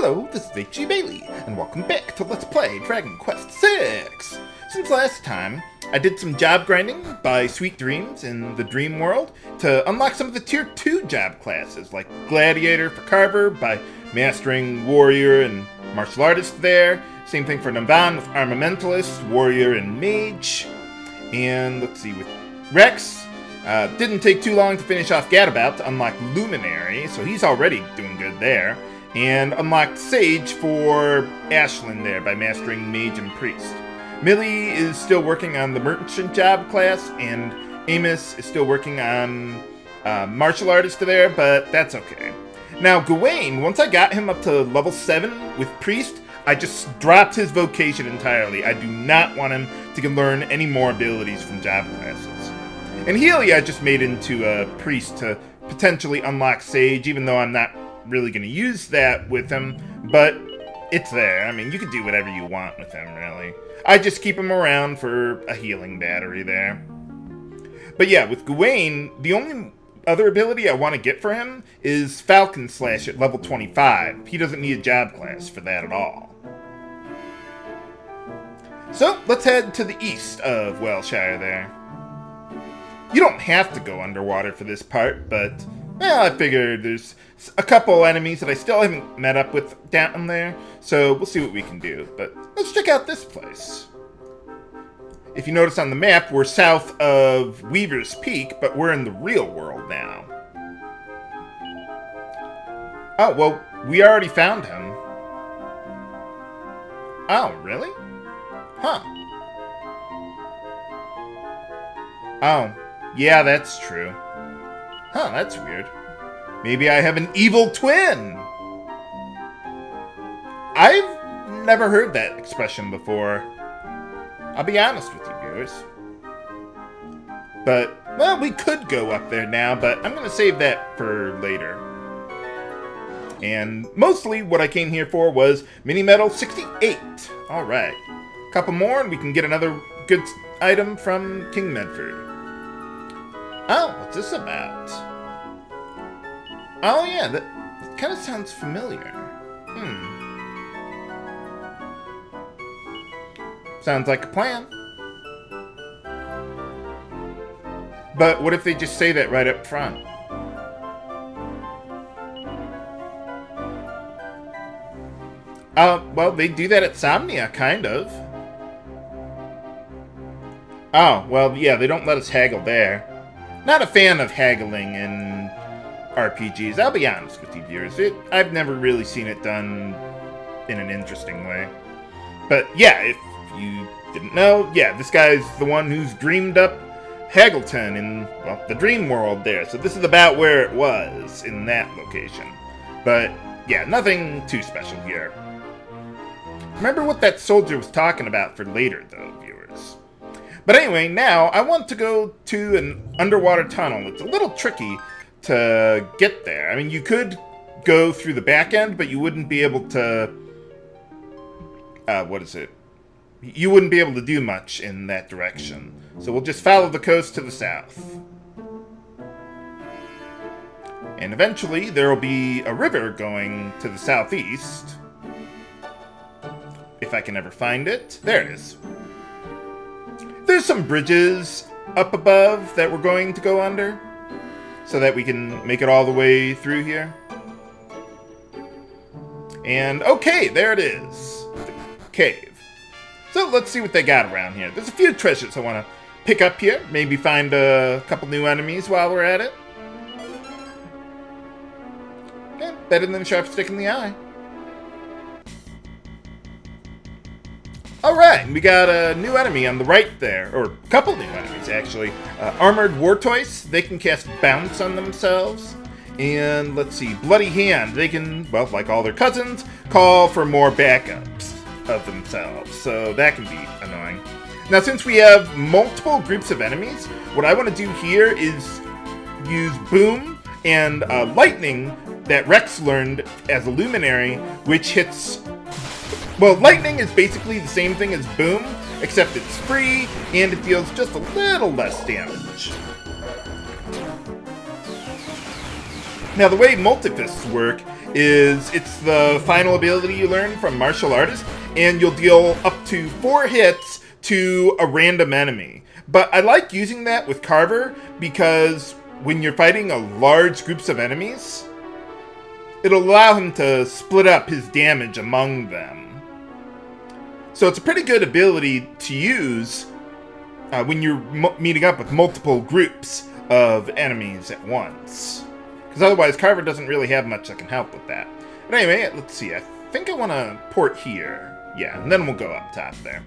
Hello, this is Healie, and welcome back to Let's Play Dragon Quest VI! Since last time, I did some job grinding by Sweet Dreams in the Dream World to unlock some of the Tier 2 job classes, like Gladiator for Carver by mastering Warrior and Martial Artist there. Same thing for Nevan with Armamentalist, Warrior, and Mage. And let's see, with Rex, didn't take too long to finish off Gadabout to unlock Luminary, so he's already doing good there. And unlocked Sage for Ashlynn there by mastering Mage and Priest. Millie is still working on the Merchant job class, and Amos is still working on Martial Artist there, but that's okay. Now, Goowain, once I got him up to level 7 with Priest, I just dropped his vocation entirely. I do not want him to learn any more abilities from job classes. And Healie I just made into a Priest to potentially unlock Sage, even though I'm not really going to use that with him, but it's there. I mean, you can do whatever you want with him, really. I just keep him around for a healing battery there. But yeah, with Goowain, the only other ability I want to get for him is Falcon Slash at level 25. He doesn't need a job class for that at all. So, let's head to the east of Welshire there. You don't have to go underwater for this part, but well, I figured there's a couple enemies that I still haven't met up with down there, so we'll see what we can do. But let's check out this place. If you notice on the map, we're south of Weaver's Peak, but we're in the real world now. Oh, well, we already found him. Oh, really? Huh. Oh, yeah, that's true. Huh, that's weird. Maybe I have an evil twin! I've never heard that expression before. I'll be honest with you, viewers. But, well, we could go up there now, but I'm going to save that for later. And mostly what I came here for was Mini Medal 68. Alright. Couple more and we can get another good item from King Medford. Oh, what's this about? Oh yeah, that kind of sounds familiar. Sounds like a plan. But what if they just say that right up front? Well, they do that at Somnia, kind of. Oh, well, yeah, they don't let us haggle there. Not a fan of haggling in RPGs, I'll be honest with you, viewers. I've never really seen it done in an interesting way. But yeah, if you didn't know, yeah, this guy's the one who's dreamed up Haggleton in, well, the dream world there. So this is about where it was in that location. But yeah, nothing too special here. Remember what that soldier was talking about for later, though, viewers. But anyway, now I want to go to an underwater tunnel. It's a little tricky to get there. I mean, you could go through the back end, but you wouldn't be able to... what is it? You wouldn't be able to do much in that direction. So we'll just follow the coast to the south. And eventually, there will be a river going to the southeast. If I can ever find it. There it is. There's some bridges up above that we're going to go under, so that we can make it all the way through here. And okay, there it is. The cave. So let's see what they got around here. There's a few treasures I want to pick up here. Maybe find a couple new enemies while we're at it. Yeah, better than a sharp stick in the eye. Alright, we got a new enemy on the right there, or a couple new enemies actually. Armored Wartoise, they can cast Bounce on themselves. And let's see, Bloody Hand, they can, well, like all their cousins, call for more backups of themselves. So that can be annoying. Now since we have multiple groups of enemies, what I want to do here is use Boom and Lightning that Rex learned as a Luminary, which hits... Well, Lightning is basically the same thing as Boom, except it's free, and it deals just a little less damage. Now, the way multifists work it's the final ability you learn from Martial Artist, and you'll deal up to 4 hits to a random enemy. But I like using that with Carver because when you're fighting a large groups of enemies, it'll allow him to split up his damage among them. So it's a pretty good ability to use when you're meeting up with multiple groups of enemies at once. Because otherwise, Carver doesn't really have much that can help with that. But anyway, let's see. I think I want to port here. Yeah, and then we'll go up top there.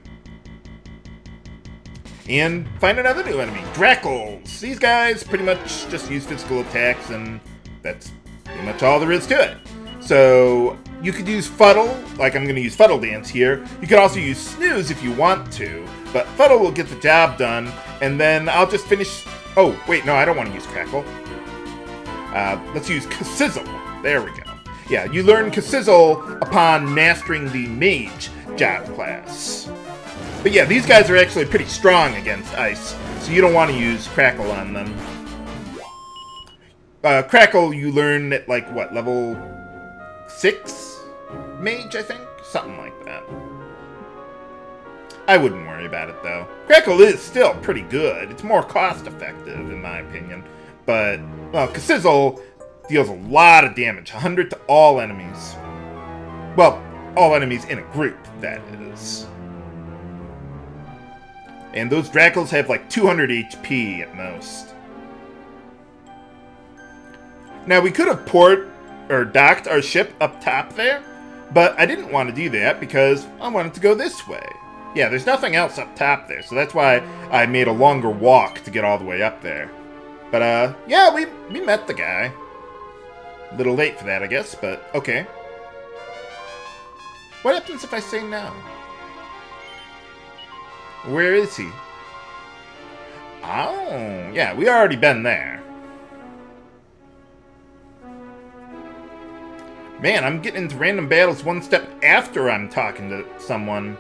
And find another new enemy, Grackles. These guys pretty much just use physical attacks, and that's pretty much all there is to it. So you could use Fuddle, like I'm going to use Fuddle Dance here. You could also use Snooze if you want to, but Fuddle will get the job done, and then I'll just finish... Oh, wait, no, I don't want to use Crackle. Let's use Sizzle. There we go. Yeah, you learn Sizzle upon mastering the Mage job class. But yeah, these guys are actually pretty strong against ice, so you don't want to use Crackle on them. Crackle you learn at, like, what, level 6 Mage, I think? Something like that. I wouldn't worry about it, though. Crackle is still pretty good. It's more cost-effective, in my opinion. But, well, Sizzle deals a lot of damage. 100 to all enemies. Well, all enemies in a group, that is. And those Grackles have like 200 HP at most. Now, we could have docked our ship up top there, but I didn't want to do that because I wanted to go this way. Yeah, there's nothing else up top there, so that's why I made a longer walk to get all the way up there. But, yeah, we met the guy. A little late for that, I guess, but okay. What happens if I say no? Where is he? Oh, yeah, we already been there. Man, I'm getting into random battles one step after I'm talking to someone.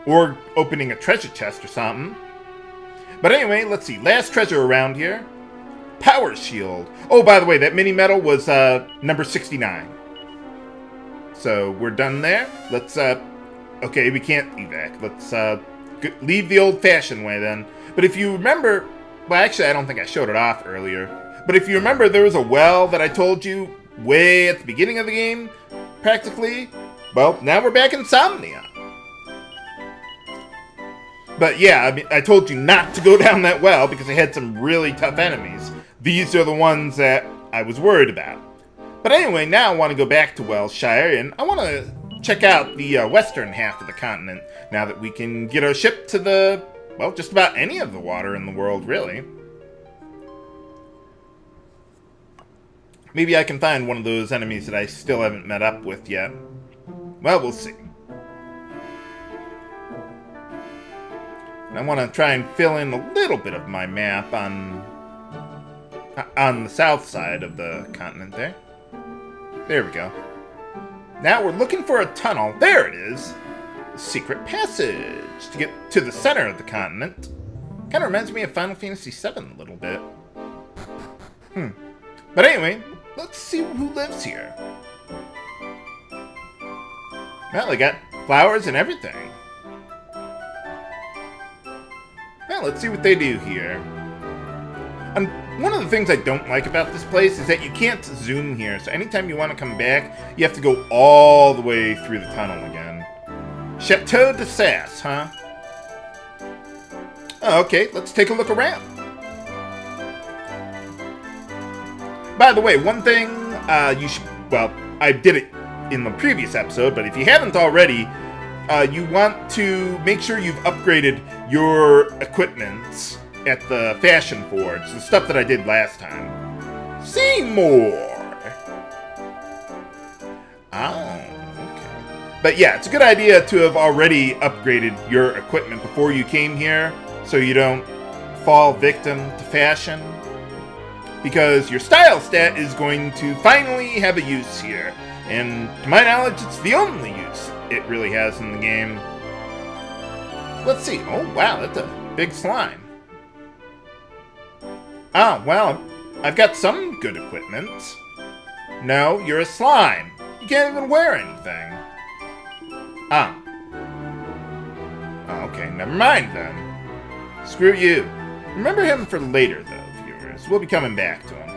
Or opening a treasure chest or something. But anyway, let's see. Last treasure around here. Power Shield. Oh, by the way, that mini medal was number 69. So we're done there. Let's, okay, we can't evac. Let's leave the old-fashioned way then. But if you remember, well, actually, I don't think I showed it off earlier. But if you remember, there was a well that I told you way at the beginning of the game, practically. Well, now we're back in Insomnia. But yeah, I mean, I told you not to go down that well because I had some really tough enemies. These are the ones that I was worried about. But anyway, now I want to go back to Wellshire, and I want to check out the western half of the continent now that we can get our ship to the, well, just about any of the water in the world, really. Maybe I can find one of those enemies that I still haven't met up with yet. Well, we'll see. And I want to try and fill in a little bit of my map on the south side of the continent there. There we go. Now we're looking for a tunnel. There it is. A secret passage to get to the center of the continent. Kind of reminds me of Final Fantasy VII a little bit. But anyway, let's see who lives here. Well, they got flowers and everything. Well, let's see what they do here. And one of the things I don't like about this place is that you can't zoom here. So anytime you want to come back, you have to go all the way through the tunnel again. Chateau de Sass, huh? Oh, okay, let's take a look around. By the way, one thing you should... Well, I did it in the previous episode, but if you haven't already, you want to make sure you've upgraded your equipment at the Fashion Forge, the stuff that I did last time. Seymour! Oh, okay. But yeah, it's a good idea to have already upgraded your equipment before you came here, so you don't fall victim to fashion. Because your style stat is going to finally have a use here. And to my knowledge, it's the only use it really has in the game. Let's see. Oh, wow, that's a big slime. Oh, well, I've got some good equipment. No, you're a slime. You can't even wear anything. Ah. Oh, okay, never mind then. Screw you. Remember him for later, though, viewers. We'll be coming back to him.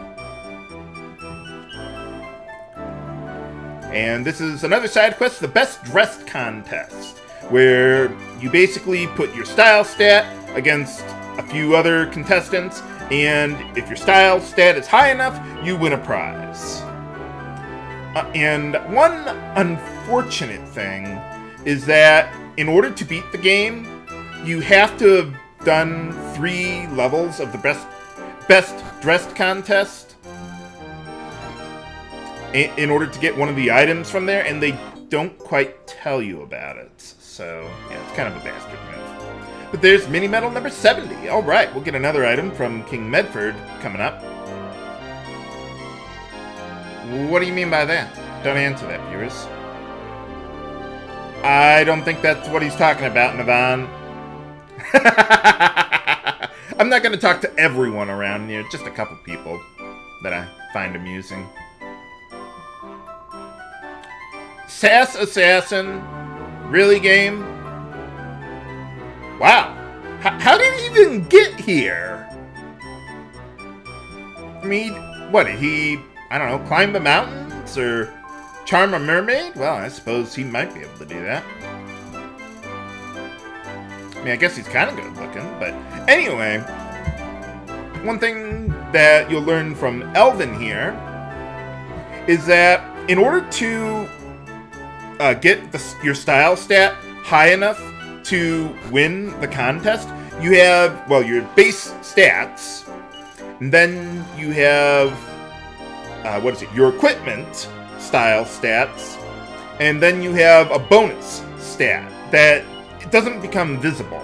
And this is another side quest, the Best Dressed Contest, where you basically put your style stat against a few other contestants, and if your style stat is high enough, you win a prize. And one unfortunate thing is that in order to beat the game, you have to have done 3 levels of the best dressed contest in order to get one of the items from there, and they don't quite tell you about it. So, yeah, it's kind of a bastard move. But there's mini medal number 70. All right, we'll get another item from King Medford coming up. What do you mean by that? Don't answer that, viewers. I don't think that's what he's talking about, Nevan. I'm not going to talk to everyone around here, just a couple people that I find amusing. Sass Assassin? Really, game? Wow. How did he even get here? I mean, what, did he, I don't know, climb the mountains or charm a mermaid? Well, I suppose he might be able to do that. I mean, I guess he's kind of good looking, but anyway, one thing that you'll learn from Elvin here is that in order to get your style stat high enough to win the contest, you have, well, your base stats, and then you have, your equipment style stats, and then you have a bonus stat that it doesn't become visible.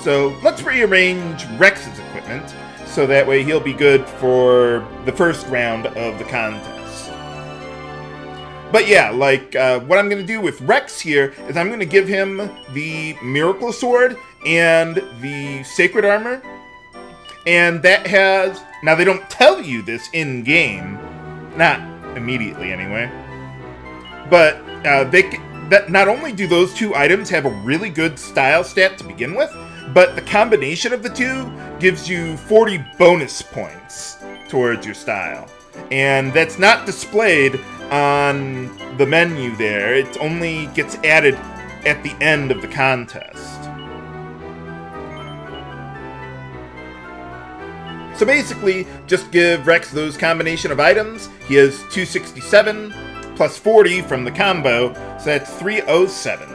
So let's rearrange Rex's equipment so that way he'll be good for the first round of the contest. But yeah, like, what I'm going to do with Rex here is I'm going to give him the Miracle Sword and the Sacred Armor. And that has... Now, they don't tell you this in-game. Not immediately, anyway. But that not only do those 2 items have a really good style stat to begin with, but the combination of the 2 gives you 40 bonus points towards your style. And that's not displayed on the menu there. It only gets added at the end of the contest. So basically, just give Rex those combination of items. He has 267 plus 40 from the combo, so that's 307.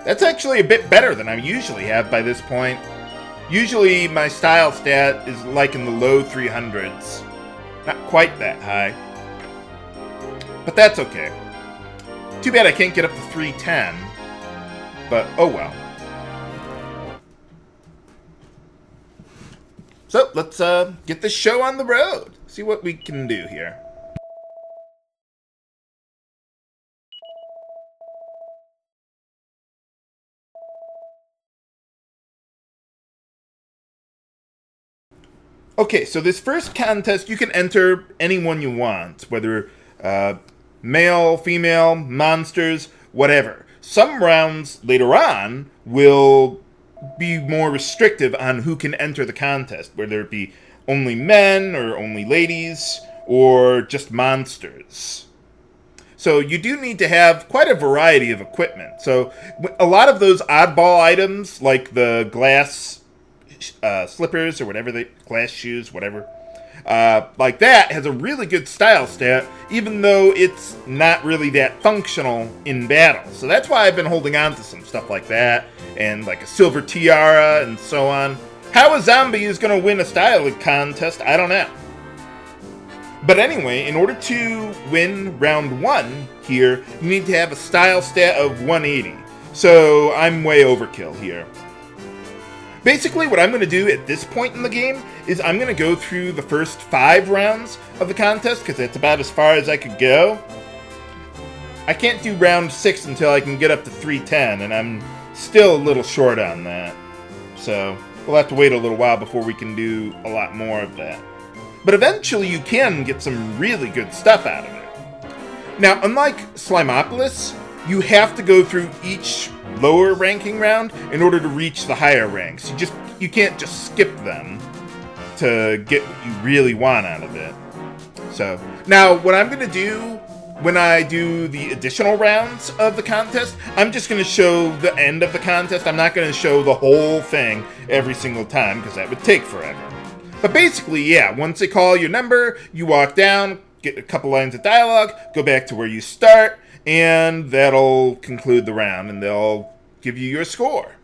That's actually a bit better than I usually have by this point. Usually my style stat is like in the low 300s. Not quite that high. But that's okay. Too bad I can't get up to 310. But oh well. So let's get this show on the road. See what we can do here. Okay, so this first contest, you can enter anyone you want, whether male, female, monsters, whatever. Some rounds later on will be more restrictive on who can enter the contest, whether it be only men or only ladies or just monsters. So you do need to have quite a variety of equipment. So a lot of those oddball items, like the glass slippers or whatever, glass shoes, whatever, like that has a really good style stat, even though it's not really that functional in battle. So that's why I've been holding on to some stuff like that, and like a silver tiara and so on. How a zombie is going to win a style contest, I don't know. But anyway, in order to win round 1 here, you need to have a style stat of 180. So I'm way overkill here. Basically, what I'm going to do at this point in the game is I'm going to go through the first 5 rounds of the contest, because that's about as far as I could go. I can't do round 6 until I can get up to 310, and I'm still a little short on that. So we'll have to wait a little while before we can do a lot more of that. but eventually you can get some really good stuff out of it. Now, unlike Slimeopolis, you have to go through each lower ranking round in order to reach the higher ranks. You can't just skip them to get what you really want out of it. So, now what I'm going to do when I do the additional rounds of the contest, I'm just going to show the end of the contest. I'm not going to show the whole thing every single time because that would take forever. But basically, yeah, once they call your number, you walk down, get a couple lines of dialogue, go back to where you start, and that'll conclude the round, and they'll give you your score.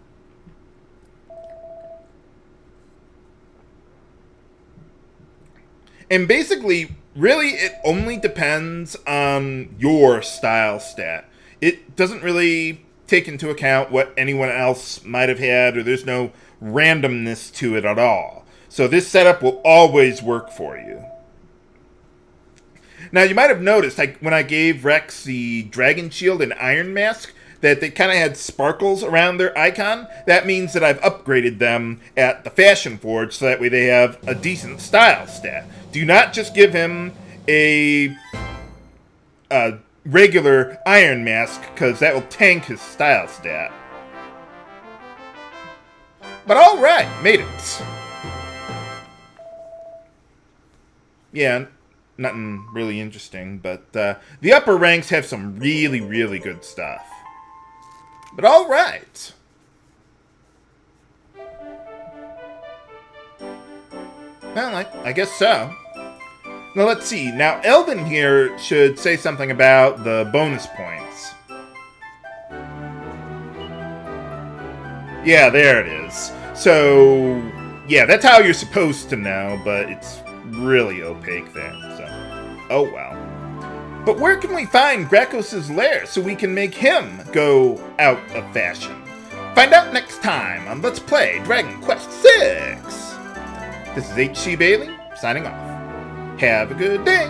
And basically, really, it only depends on your style stat. It doesn't really take into account what anyone else might have had, or there's no randomness to it at all. So this setup will always work for you. Now, you might have noticed when I gave Rex the Dragon Shield and Iron Mask, that they kind of had sparkles around their icon. That means that I've upgraded them at the Fashion Forge, so that way they have a decent style stat. Do not just give him a regular Iron Mask, because that will tank his style stat. But alright, made it. Yeah, nothing really interesting, but the upper ranks have some really, really good stuff. But alright. Well, I guess so. Now let's see. Now Elvin here should say something about the bonus points. Yeah, there it is. So, yeah, that's how you're supposed to know, but it's really opaque there, so oh well. But where can we find Grakos' lair so we can make him go out of fashion? Find out next time on Let's Play Dragon Quest VI. This is HC Bailey, signing off. Have a good day.